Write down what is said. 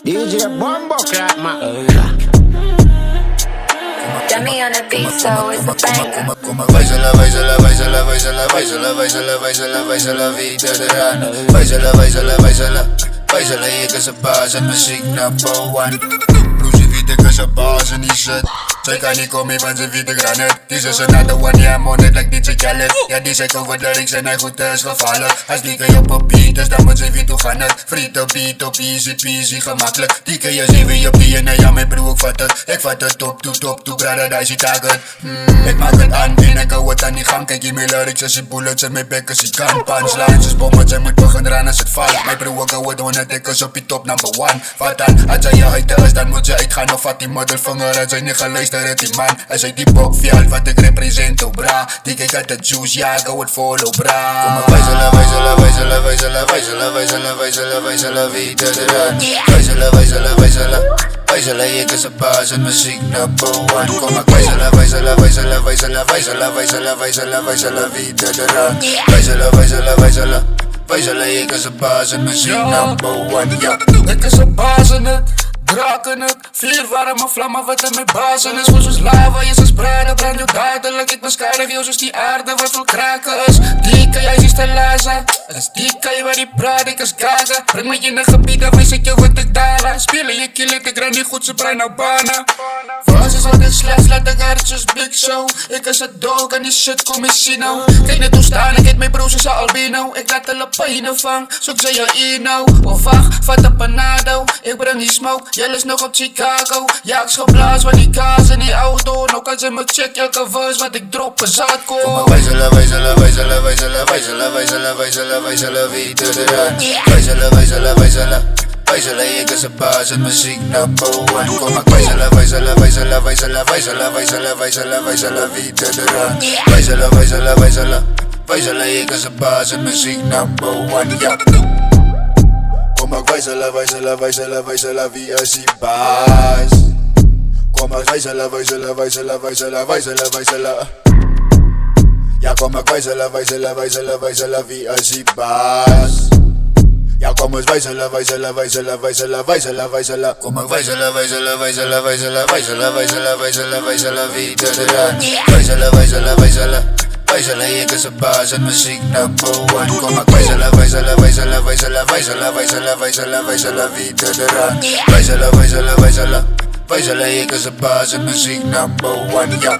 DJ Bumbo Clap, man. Dummy on the beat, so it's a banger. Váisela, váisela, váisela, váisela, váisela, váisela, váisela, váisela, vida de rana. Váisela, váisela, váisela, váisela, je kan ze bazen, muziek number one. Bluesy vida kan ze bazen, die shit. Zij kan niet komen, want ze vida granet. Die is another one, ja man, het lijkt DJ Khaled. Ja, die zei over de ring, zijn hij goed is gevallen. Als die kan je op een beat, dus dan moet ze weer toe gaan het. Free to beat, op easy peasy, gemakkelijk. Die kan je zien wie op die en ja, mijn broer, ik vat het. Ik vat het top, toe, brada, daar zit het. Ik maak het aan en ik hou het aan die gang. Kijk je mijn lyrics, als je bullets en mijn bekken, zie kan. Punchlines, is bommen, zij moet beginnen rennen als het valt. Mijn broer, ik hou het on het, ik is op die top number one. Wat dan, als jij uit is, dan moet je uitgaan. Of wat die middelvinger, als hij niet geluisterd heeft, die man. Hij zei die bokveld, wat ik represent, oh bra. Die kijk uit de juice, ja, ik hou het vol, oh bra. Kom maar wijzelen, wijzelen, wijzelen, wijzelen, wijzelen, wijzelen, wijzelen, wijzelen, wie te de run. Wijzelen, wijzelen, wijzelen. Wijzelen, ik is een baas en muziek number one. Kom maar wijzelen, wijzelen, wijzelen, wijzelen, wijzelen, wijzelen, wijzelen, wijzelen, wie te de run. Wijzelen, wijzelen, wijzelen. Wijzelen, ik is een baas en muziek number one. Ja, ik is een baas en het draken het. Vier warme vlammen wat in mijn bazen is. Voor zoals lava, je is spreiden, brand je dadelijk. Ik beschadig jou zoals die aarde wat vol kraken is. Die kan jij zien stelaza. Dus die kan je waar die praat, ik is gaga. Breng me in een gebied, dan wijs ik je wat ik dalen. Spelen je kill it, ik ren niet goed, ze brein naar banen. Fans is altijd slechts, laat de hartjes big show. Ik is het dog en die shit kom eens zien nou. Kijk net hoe staan, ik heet mijn broers is albino. Ik laat alle pijnen vang, zoek ze je ino. Of wacht, vat een panado. Ik breng die smoke, jij is nog op Chicago. Ja, ik geblaas van die kaas in die auto. Nou kan ze me check elke verse wat ik drop een zaad kom. Kom maar wijzelen, wijzelen, wijzelen, wijzelen, wijzelen, wijzelen, wijzelen, wijzelen, wie te de run. Wijzelen, wijzelen, wijzelen. Wijzelen, ik is een baas en muziek number one. Kom maar wijzelen, wijzelen, wijzelen, wijzelen, wijzelen, wijzelen, wijzelen, wijzelen, wie te de run. Wijzelen, wijzelen, wijzelen. Wijzelen, ik is een baas en muziek number one. Ja. Kom maar wijzelen, wijzelen, wijzelen, wijzelen, wie is die baas? Kom maar wijzelen, wijzelen, wijzelen, wijzelen, wijzelen, wijzelen. Ja, kom maar wijzelen, wijzelen, wijzelen, wijzelen, wie is die baas? Ja, kom eens wijzelen, wijzelen, wijzelen, wijzelen, wijzelen, wijzelen. Kom maar wijzelen, wijzelen, wijzelen, wijzelen, wijzelen, wijzelen, wijzelen, wijzelen, wie te de run. Wijzelen, wijzelen, wijzelen. Wijzelen, ik is een baas en muziek number one. Kom maar wijzelen, wijzelen, wijzelen, wijzelen, wijzelen, wijzelen, wijzelen, wijzelen, wie te de run. Wijzelen, wijzelen, wijzelen. Wijzelen, ik is een baas en muziek number one. Ja.